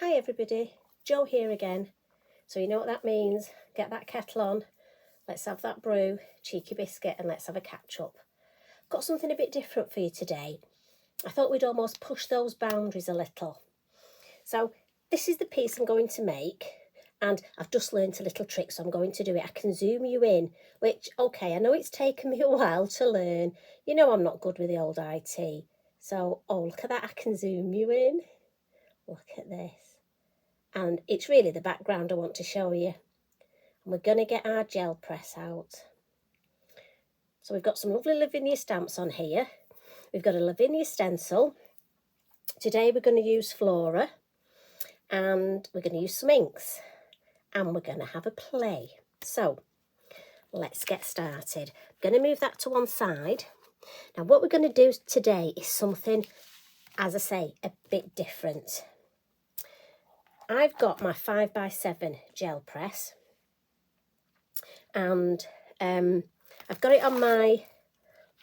Hi everybody, Jo here again. So you know what that means, get that kettle on, let's have that brew, cheeky biscuit, and let's have a catch up. Got something a bit different for you today. I thought we'd almost push those boundaries a little. So this is the piece I'm going to make, and I've just learned a little trick, so I'm going to do it. I can zoom you in, which, okay, I know it's taken me a while to learn. You know I'm not good with the old IT. So, oh, look at that, I can zoom you in. Look at this. And it's really the background I want to show you. And we're going to get our gel press out. So we've got some lovely Lavinia stamps on here. We've got a Lavinia stencil. Today we're going to use Flora. And we're going to use some inks. And we're going to have a play. So let's get started. I'm going to move that to one side. Now what we're going to do today is something, as I say, a bit different. I've got my 5x7 gel press, and I've got it on my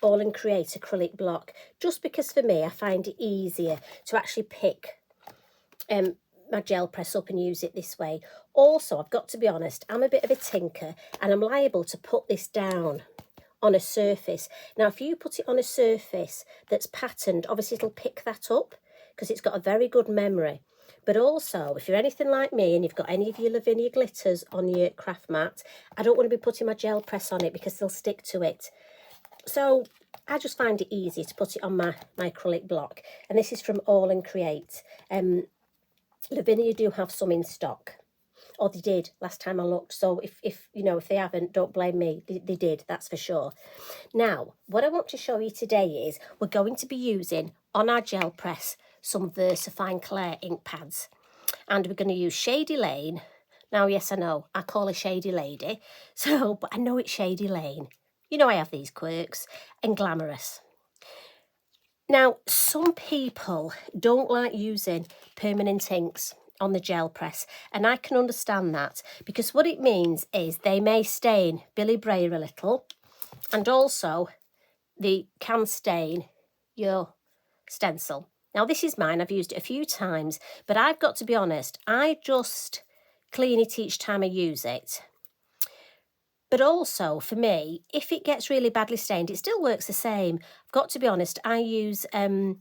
All and Create acrylic block, just because for me I find it easier to actually pick my gel press up and use it this way. Also, I've got to be honest, I'm a bit of a tinker and I'm liable to put this down on a surface. Now if you put it on a surface that's patterned, obviously it'll pick that up because it's got a very good memory. But also, if you're anything like me and you've got any of your Lavinia glitters on your craft mat, I don't want to be putting my gel press on it because they'll stick to it. So I just find it easy to put it on my acrylic block. And this is from All and Create. Lavinia do have some in stock. Or they did last time I looked. So if they haven't, don't blame me. They did, that's for sure. Now, what I want to show you today is we're going to be using on our gel press some Versafine Clair ink pads. And we're going to use Shady Lane. Now, yes, I know, I call her Shady Lady. But I know it's Shady Lane. You know I have these quirks. And Glamorous. Now, some people don't like using permanent inks on the gel press, and I can understand that because what it means is they may stain Billy Brayer a little, and also they can stain your stencil. Now this is mine, I've used it a few times, but I've got to be honest, I just clean it each time I use it. But also, for me, if it gets really badly stained, it still works the same. I've got to be honest, I use an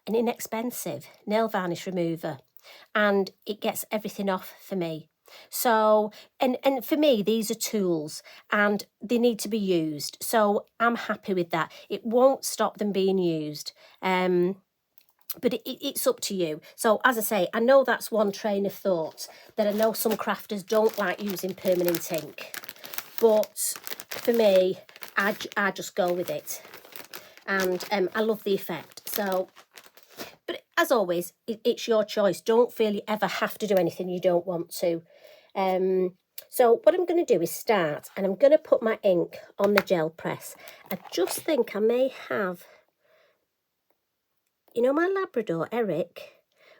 inexpensive nail varnish remover, and it gets everything off for me. So, and for me, these are tools and they need to be used. So I'm happy with that. It won't stop them being used. But it's up to you. So as I say, I know that's one train of thought, that I know some crafters don't like using permanent ink. But for me, I just go with it. And I love the effect. So, but as always, it's your choice. Don't feel you ever have to do anything you don't want to. So what I'm going to do is start, and I'm going to put my ink on the gel press. I just think I may have, my Labrador, Eric,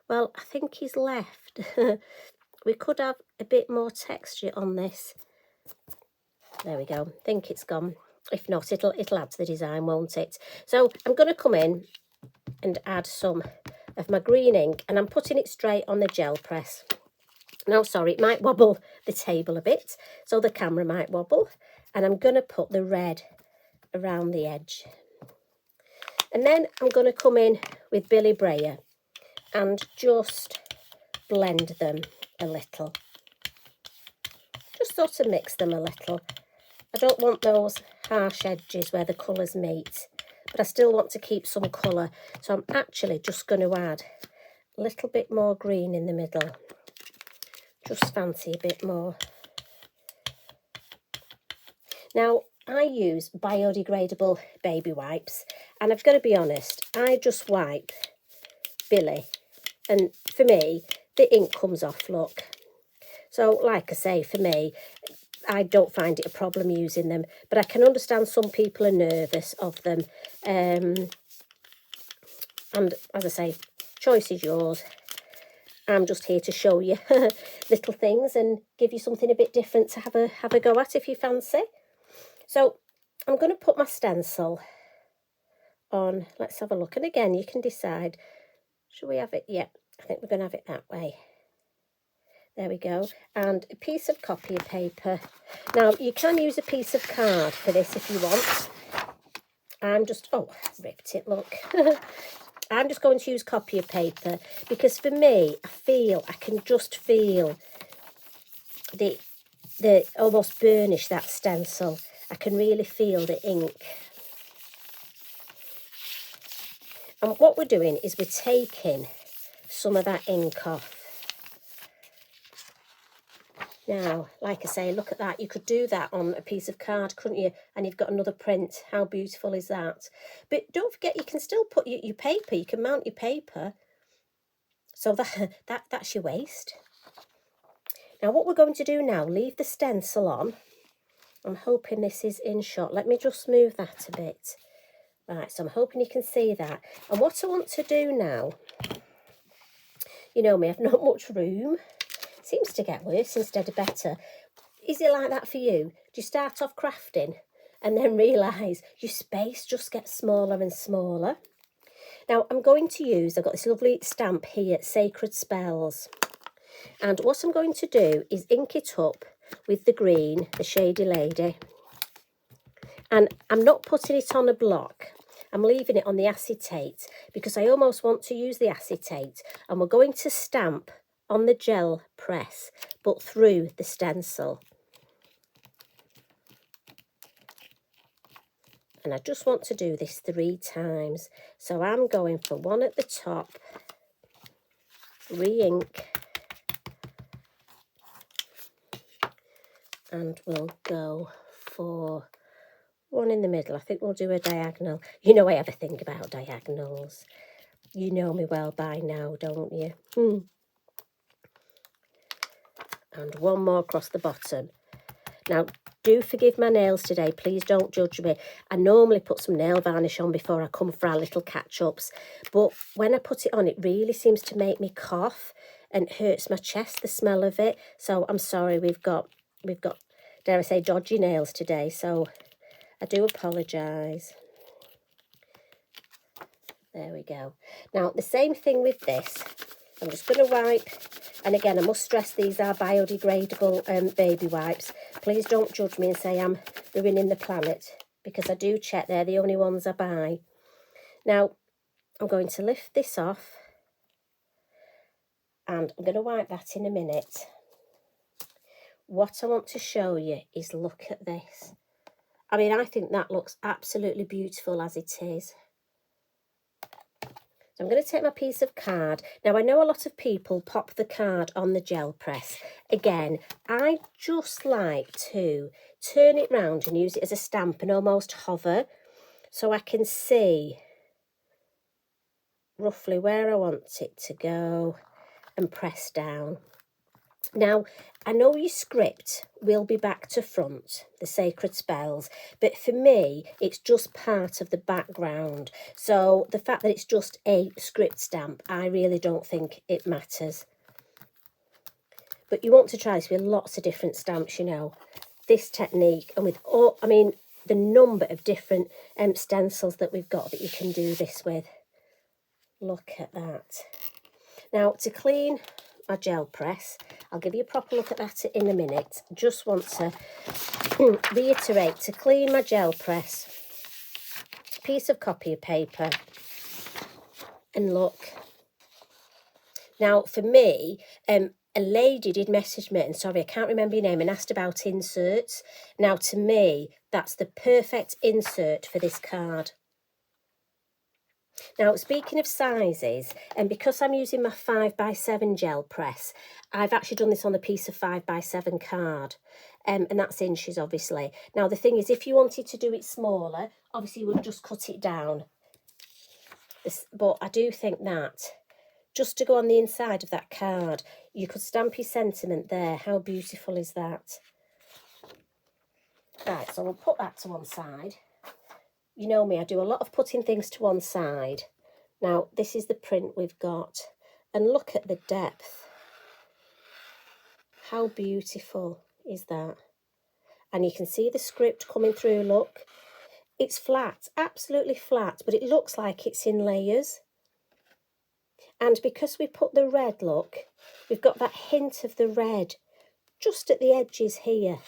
well, I think he's left. We could have a bit more texture on this. There we go. I think it's gone. If not, it'll add to the design, won't it? So I'm going to come in and add some of my green ink, and I'm putting it straight on the gel press. Now, sorry, it might wobble the table a bit, so the camera might wobble. And I'm going to put the red around the edge. And then I'm going to come in with Billy Brayer and just blend them a little. Just sort of mix them a little. I don't want those harsh edges where the colours meet, but I still want to keep some colour. So I'm actually just going to add a little bit more green in the middle. Just fancy a bit more. Now, I use biodegradable baby wipes, and I've got to be honest, I just wipe Billy, and for me, the ink comes off, look. So, like I say, for me, I don't find it a problem using them, but I can understand some people are nervous of them. And as I say, choice is yours. I'm just here to show you little things and give you something a bit different to have a go at if you fancy. So I'm going to put my stencil on. Let's have a look. And again, you can decide. Should we have it? Yeah, I think we're going to have it that way. There we go. And a piece of copy paper. Now, you can use a piece of card for this if you want. I'm just, oh, ripped it, look. I'm just going to use copy paper because for me, I can just feel the almost burnish that stencil. I can really feel the ink. And what we're doing is we're taking some of that ink off. Now, like I say, look at that. You could do that on a piece of card, couldn't you? And you've got another print. How beautiful is that? But don't forget, you can still put your paper. You can mount your paper. So that's your waste. Now, what we're going to do now, leave the stencil on. I'm hoping this is in shot. Let me just move that a bit. Right, so I'm hoping you can see that. And what I want to do now, you know me, I've not much room. Seems to get worse instead of better. Is it like that for you? Do you start off crafting and then realise your space just gets smaller and smaller? Now, I'm going to use, I've got this lovely stamp here, Sacred Spells. And what I'm going to do is ink it up with the green, the Shady Lady. And I'm not putting it on a block. I'm leaving it on the acetate because I almost want to use the acetate. And we're going to stamp on the gel press, but through the stencil. And I just want to do this 3 times. So I'm going for one at the top, re-ink, and we'll go for one in the middle. I think we'll do a diagonal. You know I have a thing about diagonals. You know me well by now, don't you? And one more across the bottom. Now, do forgive my nails today. Please don't judge me. I normally put some nail varnish on before I come for our little catch-ups. But when I put it on, it really seems to make me cough and hurts my chest, the smell of it. So I'm sorry, we've got, dare I say, dodgy nails today. So I do apologise. There we go. Now, the same thing with this. I'm just going to wipe. And again, I must stress these are biodegradable baby wipes. Please don't judge me and say I'm ruining the planet, because I do check they're the only ones I buy. Now, I'm going to lift this off. And I'm going to wipe that in a minute. What I want to show you is look at this. I mean, I think that looks absolutely beautiful as it is. So I'm going to take my piece of card. Now, I know a lot of people pop the card on the gel press. Again, I just like to turn it round and use it as a stamp and almost hover so I can see roughly where I want it to go and press down. Now, I know your script will be back to front, the Sacred Spells, but for me, it's just part of the background. So the fact that it's just a script stamp, I really don't think it matters. But you want to try this with lots of different stamps, you know, this technique, and with all, I mean, the number of different stencils that we've got that you can do this with. Look at that. Now, to clean my gel press, I'll give you a proper look at that in a minute. Just want to reiterate, to clean my gel press, piece of copy paper, and look. Now, for me, a lady did message me, and sorry, I can't remember your name, and asked about inserts. Now, to me, that's the perfect insert for this card. Now, speaking of sizes, and because I'm using my 5x7 gel press, I've actually done this on a piece of 5x7 card, and that's inches, obviously. Now, the thing is, if you wanted to do it smaller, obviously you would just cut it down. But I do think that, just to go on the inside of that card, you could stamp your sentiment there. How beautiful is that? Right, so we'll put that to one side. You know me, I do a lot of putting things to one side. Now, this is the print we've got. And look at the depth. How beautiful is that? And you can see the script coming through, look. It's flat, absolutely flat, but it looks like it's in layers. And because we put the red, look, we've got that hint of the red just at the edges here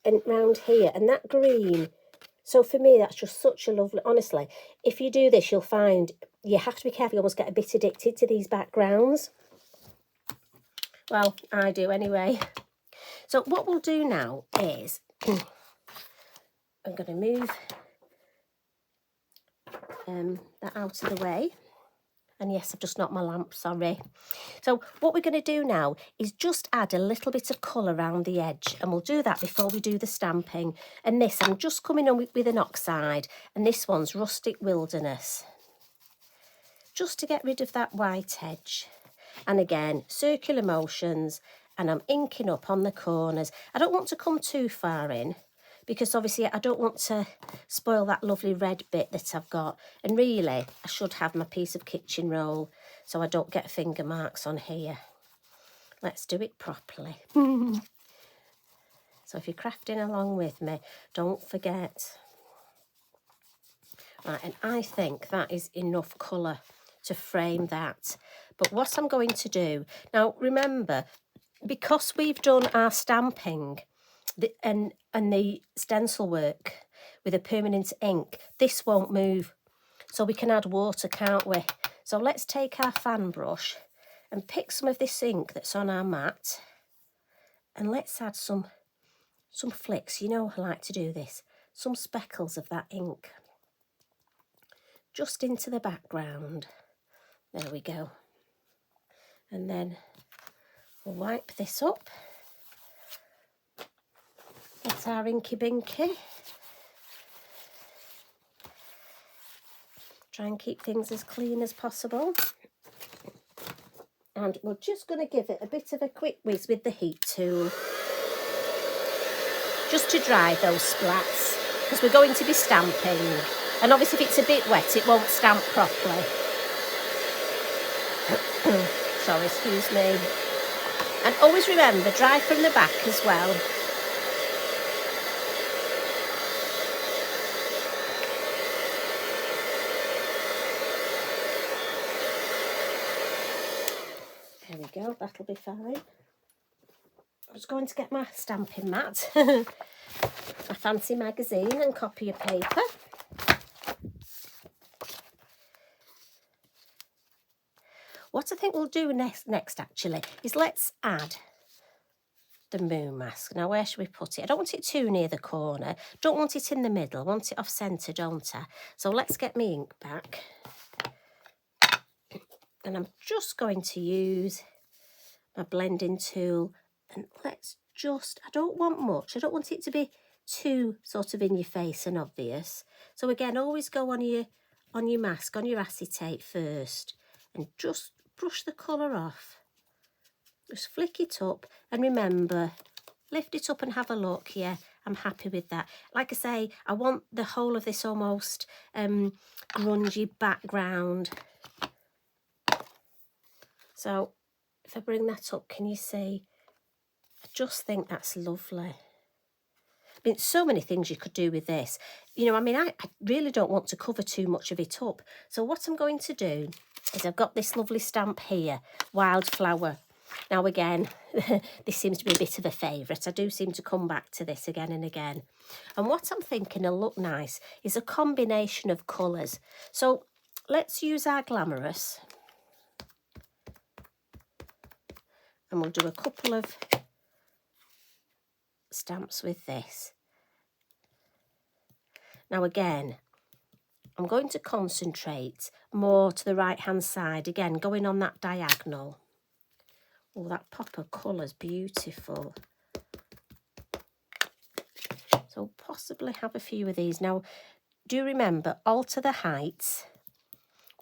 and round here, and that green. So for me, that's just such a lovely, honestly, if you do this, you'll find you have to be careful. You almost get a bit addicted to these backgrounds. Well, I do anyway. So what we'll do now is I'm going to move that out of the way. And yes, I've just knocked my lamp, sorry. So what we're going to do now is just add a little bit of colour around the edge. And we'll do that before we do the stamping. And this, I'm just coming on with an oxide. And this one's Rustic Wilderness. Just to get rid of that white edge. And again, circular motions. And I'm inking up on the corners. I don't want to come too far in, because obviously I don't want to spoil that lovely red bit that I've got. And really, I should have my piece of kitchen roll so I don't get finger marks on here. Let's do it properly. So if you're crafting along with me, don't forget. Right, and I think that is enough colour to frame that. But what I'm going to do, now remember, because we've done our stamping, and the stencil work with a permanent ink, this won't move. So we can add water, can't we? So let's take our fan brush and pick some of this ink that's on our mat, and let's add some flicks. You know I like to do this. Some speckles of that ink just into the background. There we go. And then we'll wipe this up. That's our inky binky. Try and keep things as clean as possible. And we're just going to give it a bit of a quick whiz with the heat tool. Just to dry those splats, because we're going to be stamping. And obviously if it's a bit wet, it won't stamp properly. Sorry, excuse me. And always remember, dry from the back as well. There we go, that'll be fine. I was going to get my stamping mat, my fancy magazine and copy of paper. What I think we'll do next actually is let's add the moon mask. Now where should we put it? I don't want it too near the corner, don't want it in the middle, I want it off centre, don't I? So let's get my ink back. And I'm just going to use my blending tool, and let's just, I don't want much, I don't want it to be too sort of in your face and obvious. So again, always go on your mask, on your acetate first, and just brush the colour off. Just flick it up, and remember, lift it up and have a look. Yeah, I'm happy with that. Like I say, I want the whole of this almost grungy background. So if I bring that up, can you see? I just think that's lovely. I mean, so many things you could do with this. You know, I mean, I really don't want to cover too much of it up. So what I'm going to do is I've got this lovely stamp here, Wildflower. Now again, this seems to be a bit of a favourite. I do seem to come back to this again and again. And what I'm thinking will look nice is a combination of colours. So let's use our Glamorous. And we'll do a couple of stamps with this. Now again, I'm going to concentrate more to the right hand side, again going on that diagonal. Oh, that pop of colour's beautiful. So possibly have a few of these. Now do remember, alter the heights.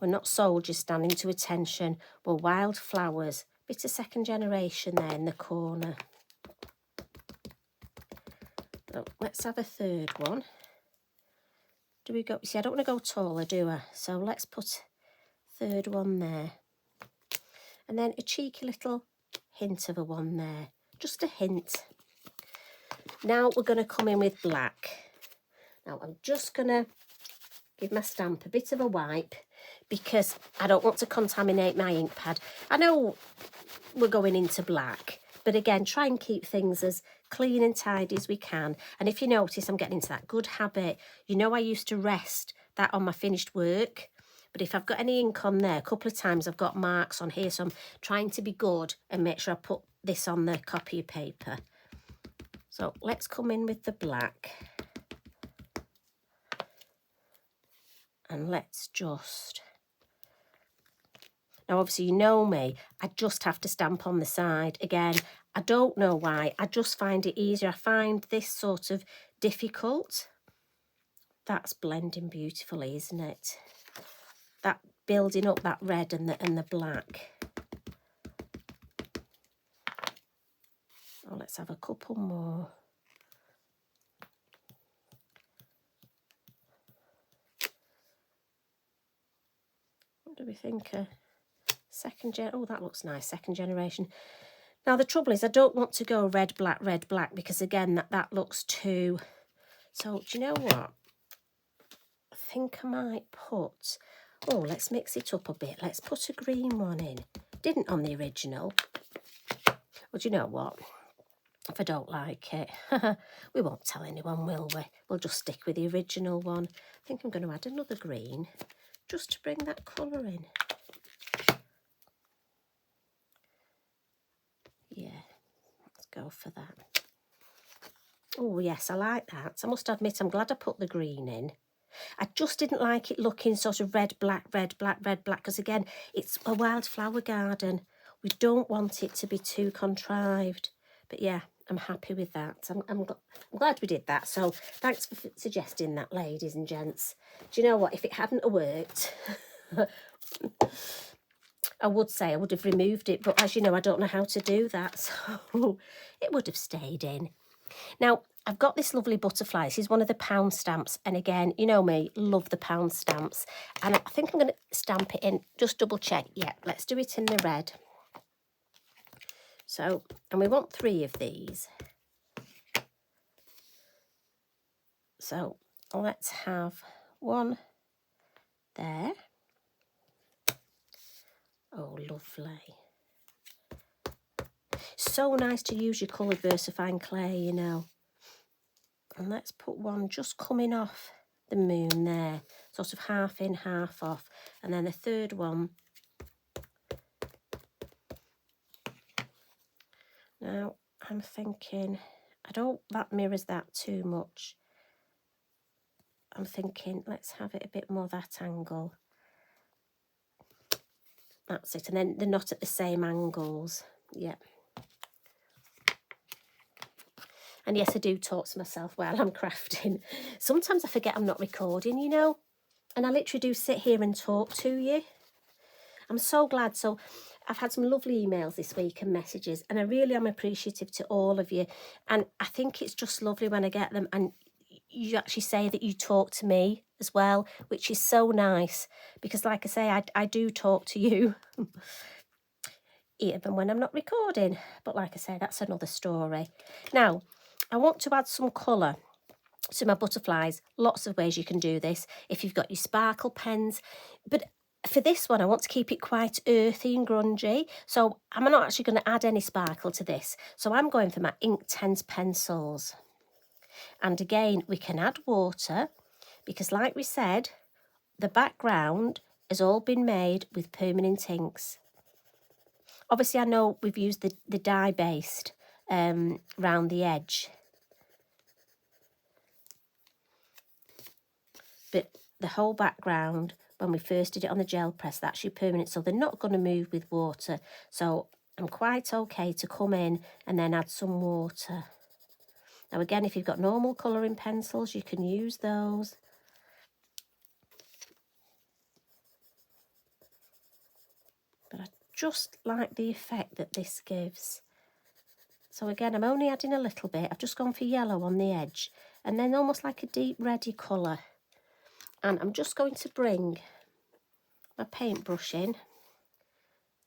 We're not soldiers standing to attention, we're wildflowers. Bit of second generation there in the corner. So let's have a third one. Do we go, see, I don't want to go taller, do I? So let's put third one there. And then a cheeky little hint of a one there. Just a hint. Now we're going to come in with black. Now I'm just going to give my stamp a bit of a wipe, because I don't want to contaminate my ink pad. I know we're going into black, but again, try and keep things as clean and tidy as we can. And if you notice, I'm getting into that good habit. You know, I used to rest that on my finished work, but if I've got any ink on there, a couple of times I've got marks on here, so I'm trying to be good and make sure I put this on the copy of paper. So let's come in with the black. And let's just... Now, obviously, you know me, I just have to stamp on the side. Again, I don't know why. I just find it easier. I find this sort of difficult. That's blending beautifully, isn't it? That building up that red and the black. Oh, let's have a couple more. What do we think? Oh, that looks nice. Second generation. Now, the trouble is I don't want to go red, black, because, again, that looks too... So, do you know what? I think I might put... Oh, let's mix it up a bit. Let's put a green one in. Didn't on the original. Well, do you know what? If I don't like it, we won't tell anyone, will we? We'll just stick with the original one. I think I'm going to add another green just to bring that colour in. Yeah, let's go for that. Oh, yes, I like that. I must admit, I'm glad I put the green in. I just didn't like it looking sort of red, black, because, again, it's a wildflower garden. We don't want it to be too contrived. But, yeah, I'm happy with that. I'm glad we did that. So thanks for suggesting that, ladies and gents. Do you know what? If it hadn't worked, I would say I would have removed it. But as you know, I don't know how to do that. So it would have stayed in. Now, I've got this lovely butterfly. This is one of the pound stamps. And again, you know me, love the pound stamps. And I think I'm going to stamp it in, just double check. Yeah, let's do it in the red. So, and we want 3 of these. So let's have one there. Oh, lovely. So nice to use your coloured Versafine Clair, you know. And let's put one just coming off the moon there, sort of half in, half off. And then the third one. Now, I'm thinking, that mirrors that too much. I'm thinking, let's have it a bit more that angle. That's it. And then they're not at the same angles. Yep. And yes, I do talk to myself while I'm crafting. Sometimes I forget I'm not recording, you know. And I literally do sit here and talk to you. I'm so glad. So I've had some lovely emails this week and messages. And I really am appreciative to all of you. And I think it's just lovely when I get them. And you actually say that you talk to me as well, which is so nice. Because like I say, I do talk to you. Even when I'm not recording. But like I say, that's another story. Now, I want to add some colour to my butterflies. Lots of ways you can do this if you've got your sparkle pens. But for this one, I want to keep it quite earthy and grungy. So I'm not actually going to add any sparkle to this. So I'm going for my Inktense pencils. And again, we can add water because like we said, the background has all been made with permanent inks. Obviously, I know we've used the dye-based round the edge. But the whole background, when we first did it on the gel press, that's your permanent. So they're not going to move with water. So I'm quite okay to come in and then add some water. Now, again, if you've got normal colouring pencils, you can use those. But I just like the effect that this gives. So again, I'm only adding a little bit. I've just gone for yellow on the edge and then almost like a deep reddy colour. And I'm just going to bring my paintbrush in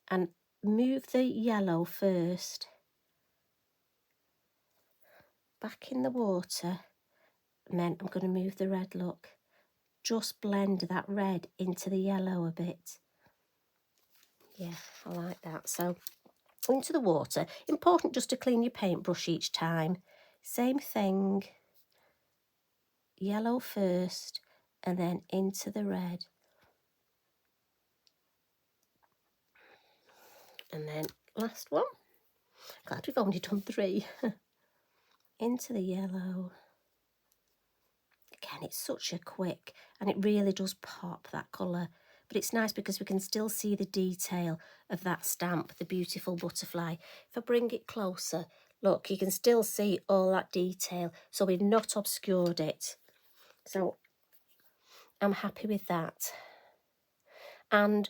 and move the yellow first back in the water, and then I'm going to move the red, look, just blend that red into the yellow a bit. Yeah, I like that. So into the water. Important just to clean your paintbrush each time. Same thing. Yellow first and then into the red. And then last one. Glad we've only done 3. Into the yellow. Again, it's such a quick, and it really does pop that colour. But it's nice because we can still see the detail of that stamp, the beautiful butterfly. If I bring it closer, look, you can still see all that detail. So we've not obscured it. So I'm happy with that. And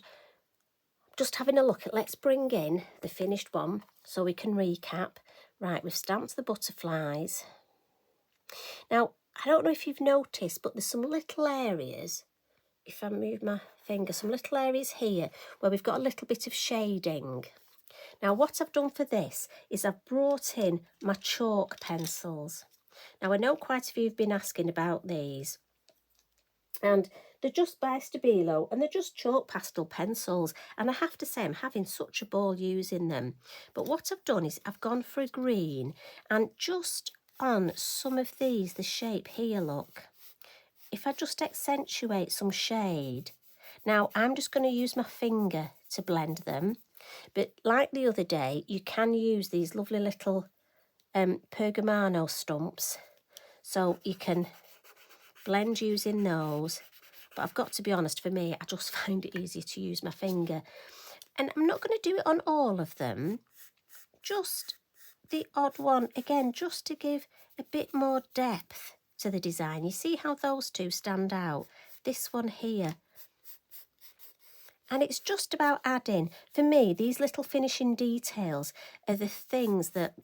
just having a look at, let's bring in the finished one so we can recap. Right, we've stamped the butterflies. Now, I don't know if you've noticed, but there's some little areas, if I move my finger, some little areas here where we've got a little bit of shading. Now, what I've done for this is I've brought in my chalk pencils. Now, I know quite a few have been asking about these. And they're just by Stabilo, and they're just chalk pastel pencils. And I have to say, I'm having such a ball using them. But what I've done is I've gone for a green, and just on some of these, the shape here, look, if I just accentuate some shade. Now, I'm just going to use my finger to blend them. But like the other day, you can use these lovely little Pergamano stumps. So you can blend using those. But I've got to be honest, for me, I just find it easier to use my finger. And I'm not going to do it on all of them. Just the odd one, again, just to give a bit more depth to the design. You see how those two stand out? This one here. And it's just about adding, for me, these little finishing details are the things that,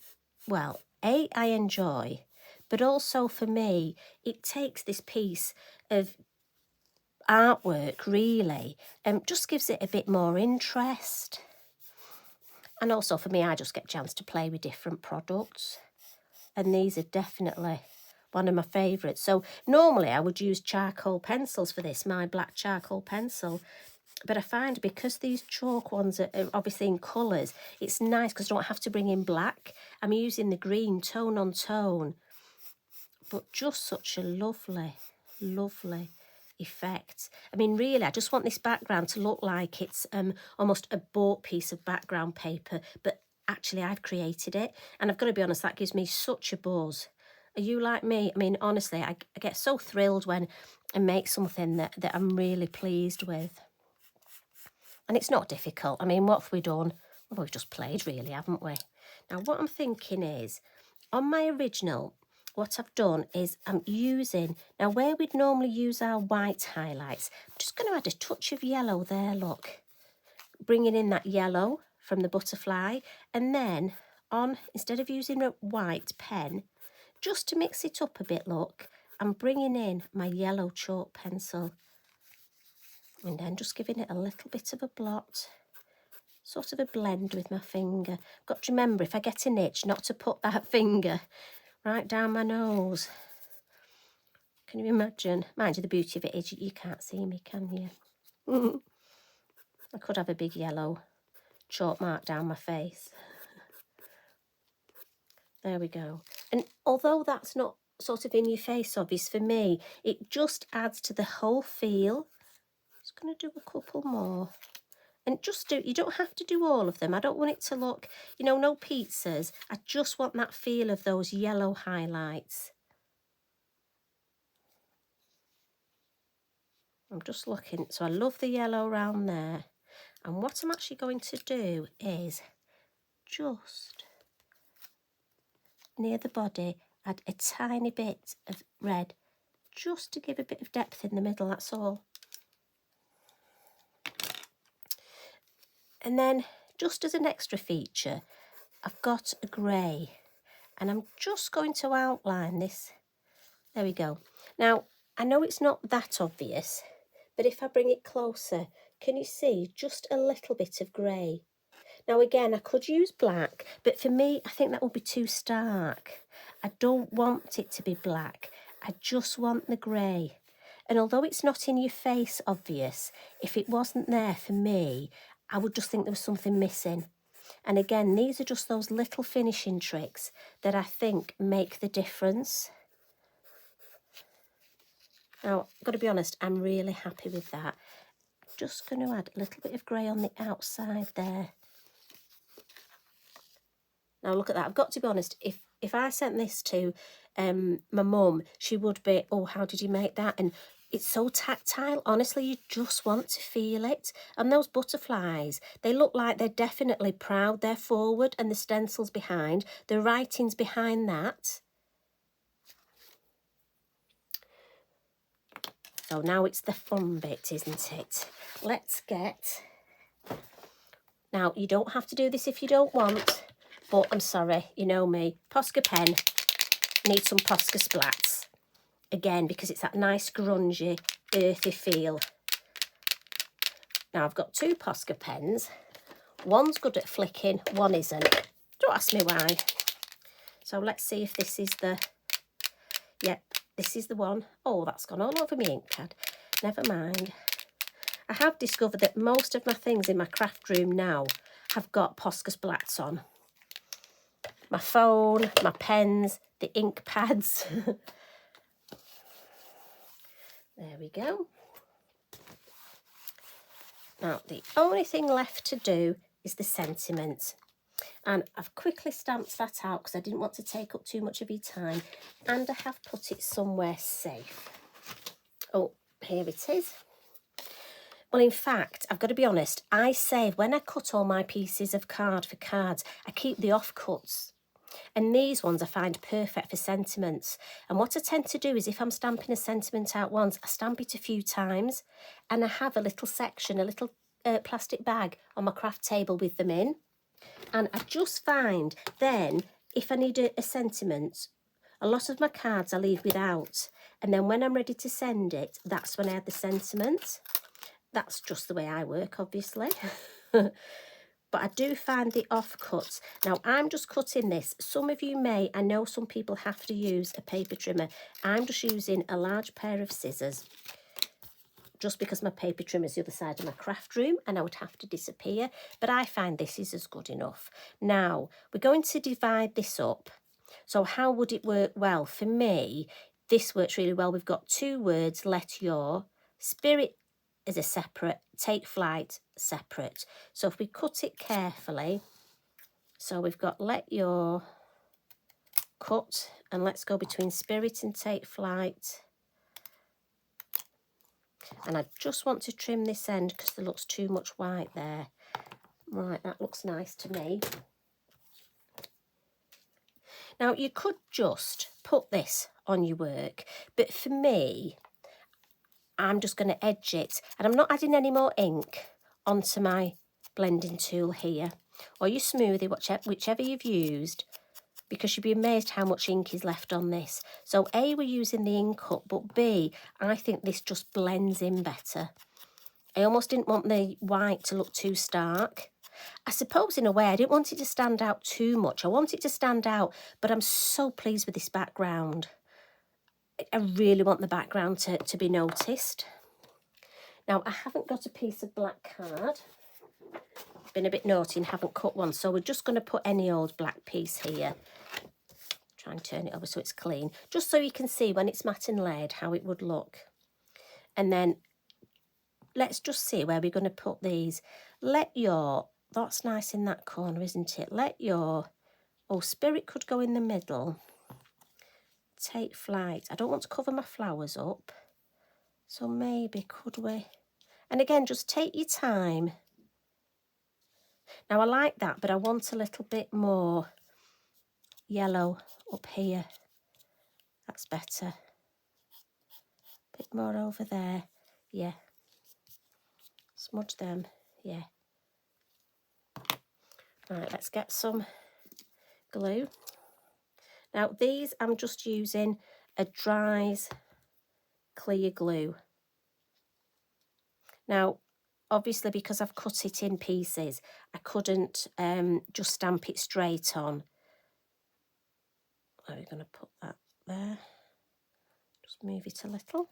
well, A, I enjoy, but also for me, it takes this piece of artwork, really, and just gives it a bit more interest. And also for me, I just get a chance to play with different products. And these are definitely one of my favourites. So normally I would use charcoal pencils for this, my black charcoal pencil. But I find because these chalk ones are obviously in colours, it's nice because I don't have to bring in black. I'm using the green tone on tone. But just such a lovely, lovely effect. I mean, really, I just want this background to look like it's almost a bought piece of background paper. But actually, I've created it. And I've got to be honest, that gives me such a buzz. Are you like me? I mean, honestly, I get so thrilled when I make something that I'm really pleased with. And it's not difficult. I mean, what have we done? Well, we've just played, really, haven't we? Now, what I'm thinking is, on my original, what I've done is I'm using, now where we'd normally use our white highlights, I'm just going to add a touch of yellow there, look. Bringing in that yellow from the butterfly. And then on, instead of using a white pen, just to mix it up a bit, look, I'm bringing in my yellow chalk pencil. And then just giving it a little bit of a blot, sort of a blend with my finger. Got to remember, if I get an itch, not to put that finger right down my nose. Can you imagine? Mind you, the beauty of it is you can't see me, can you? I could have a big yellow chalk mark down my face. There we go. And although that's not sort of in your face obvious for me, it just adds to the whole feel. Just going to do a couple more. And just do, you don't have to do all of them. I don't want it to look, you know, no pizzas. I just want that feel of those yellow highlights. I'm just looking, so I love the yellow around there. And what I'm actually going to do is just near the body, add a tiny bit of red, just to give a bit of depth in the middle, that's all. And then, just as an extra feature, I've got a grey, and I'm just going to outline this. There we go. Now, I know it's not that obvious, but if I bring it closer, can you see just a little bit of grey? Now, again, I could use black, but for me, I think that would be too stark. I don't want it to be black. I just want the grey. And although it's not in your face obvious, if it wasn't there for me, I would just think there was something missing. And again, these are just those little finishing tricks that I think make the difference. Now, I've got to be honest, I'm really happy with that. Just going to add a little bit of grey on the outside there. Now look at that. I've got to be honest, if I sent this to my mum, she would be, oh, how did you make that? And it's so tactile. Honestly, you just want to feel it. And those butterflies, they look like they're definitely proud. They're forward and the stencil's behind. The writing's behind that. So now it's the fun bit, isn't it? Let's get... Now, you don't have to do this if you don't want, but I'm sorry, you know me. Posca pen, need some Posca splats. Again, because it's that nice grungy, earthy feel. Now, I've got 2 Posca pens. One's good at flicking, one isn't. Don't ask me why. So let's see if this is the... Yep, this is the one. Oh, that's gone all over my ink pad. Never mind. I have discovered that most of my things in my craft room now have got Posca splats on. My phone, my pens, the ink pads. There we go. Now, the only thing left to do is the sentiment. And I've quickly stamped that out because I didn't want to take up too much of your time. And I have put it somewhere safe. Oh, here it is. Well, in fact, I've got to be honest, I save, when I cut all my pieces of card for cards, I keep the offcuts. And these ones I find perfect for sentiments. And what I tend to do is if I'm stamping a sentiment out once, I stamp it a few times. And I have a little section, a little plastic bag on my craft table with them in. And I just find then, if I need a sentiment, a lot of my cards I leave without. And then when I'm ready to send it, that's when I add the sentiment. That's just the way I work, obviously. But I do find the offcuts. Now, I'm just cutting this. Some of you may, I know some people have to use a paper trimmer. I'm just using a large pair of scissors, just because my paper trimmer is the other side of my craft room and I would have to disappear. But I find this is as good enough. Now, we're going to divide this up. So how would it work? Well, for me, this works really well. We've got 2 words, let your, spirit is a separate, take flight separate. So if we cut it carefully, so we've got let your, cut, and let's go between spirit and take flight. And I just want to trim this end because there looks too much white there. Right, that looks nice to me. Now, you could just put this on your work, but for me, I'm just going to edge it, and I'm not adding any more ink onto my blending tool here, or your smoothie, whichever you've used, because you'd be amazed how much ink is left on this. So A, we're using the ink cup, but B, I think this just blends in better. I almost didn't want the white to look too stark. I suppose in a way I didn't want it to stand out too much. I want it to stand out, but I'm so pleased with this background. I really want the background to be noticed. Now, I haven't got a piece of black card. Been a bit naughty and haven't cut one, so we're just going to put any old black piece here. Try and turn it over so it's clean, just so you can see when it's matte and laid how it would look. And then let's just see where we're going to put these. Let your, that's nice in that corner, isn't it? Let your, oh, spirit could go in the middle. Take flight. I don't want to cover my flowers up, so maybe could we? And again, just take your time. Now I like that, but I want a little bit more yellow up here. That's better. A bit more over there. Yeah. Smudge them. Yeah. Right, let's get some glue. Now these I'm just using a Dries clear glue. Now obviously because I've cut it in pieces, I couldn't just stamp it straight on. Where are we going to put that there? Just move it a little.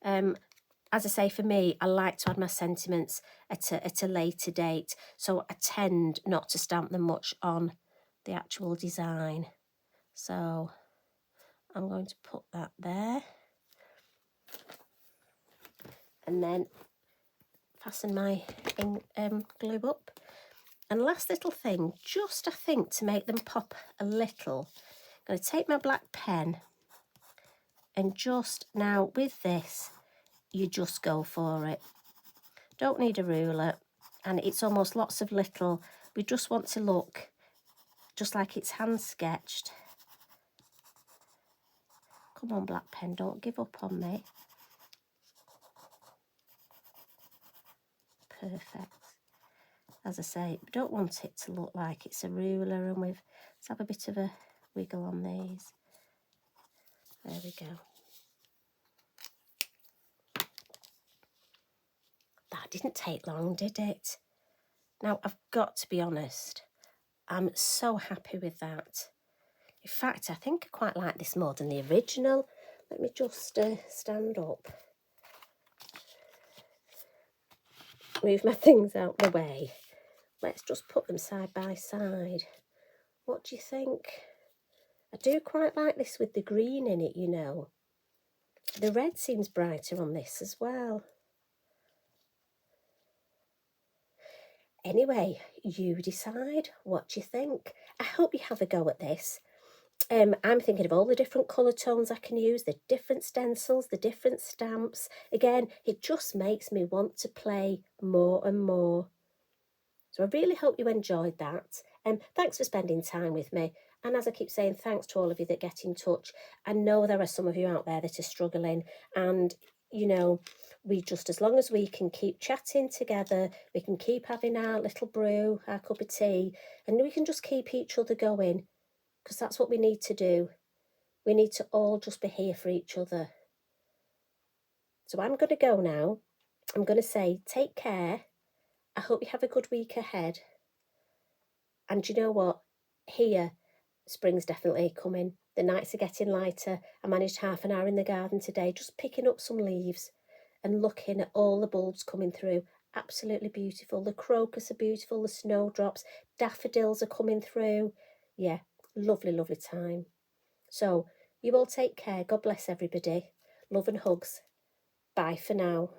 As I say, for me, I like to add my sentiments at a later date, so I tend not to stamp them much on the actual design. So I'm going to put that there, and then fasten my glue up. And last little thing, just I think to make them pop a little, I'm going to take my black pen, and just now with this, you just go for it. Don't need a ruler, and it's almost lots of little, we just want to look just like it's hand sketched. Come on, black pen, don't give up on me. Perfect. As I say, we don't want it to look like it's a ruler, and let's have a bit of a wiggle on these. There we go. That didn't take long, did it? Now, I've got to be honest, I'm so happy with that. In fact, I think I quite like this more than the original. Let me just stand up. Move my things out the way. Let's just put them side by side. What do you think? I do quite like this with the green in it, you know. The red seems brighter on this as well. Anyway, you decide. What do you think? I hope you have a go at this. I'm thinking of all the different colour tones I can use, the different stencils, the different stamps. Again, it just makes me want to play more and more. So I really hope you enjoyed that. Thanks for spending time with me. And as I keep saying, thanks to all of you that get in touch. I know there are some of you out there that are struggling, and, you know, as long as we can keep chatting together, we can keep having our little brew, our cup of tea, and we can just keep each other going, because that's what we need to do. We need to all just be here for each other. So I'm going to go now. I'm going to say take care. I hope you have a good week ahead. And you know what? Here, spring's definitely coming. The nights are getting lighter. I managed half an hour in the garden today, just picking up some leaves and looking at all the bulbs coming through. Absolutely beautiful. The crocus are beautiful. The snowdrops, daffodils are coming through. Yeah, lovely, lovely time. So you all take care. God bless everybody. Love and hugs. Bye for now.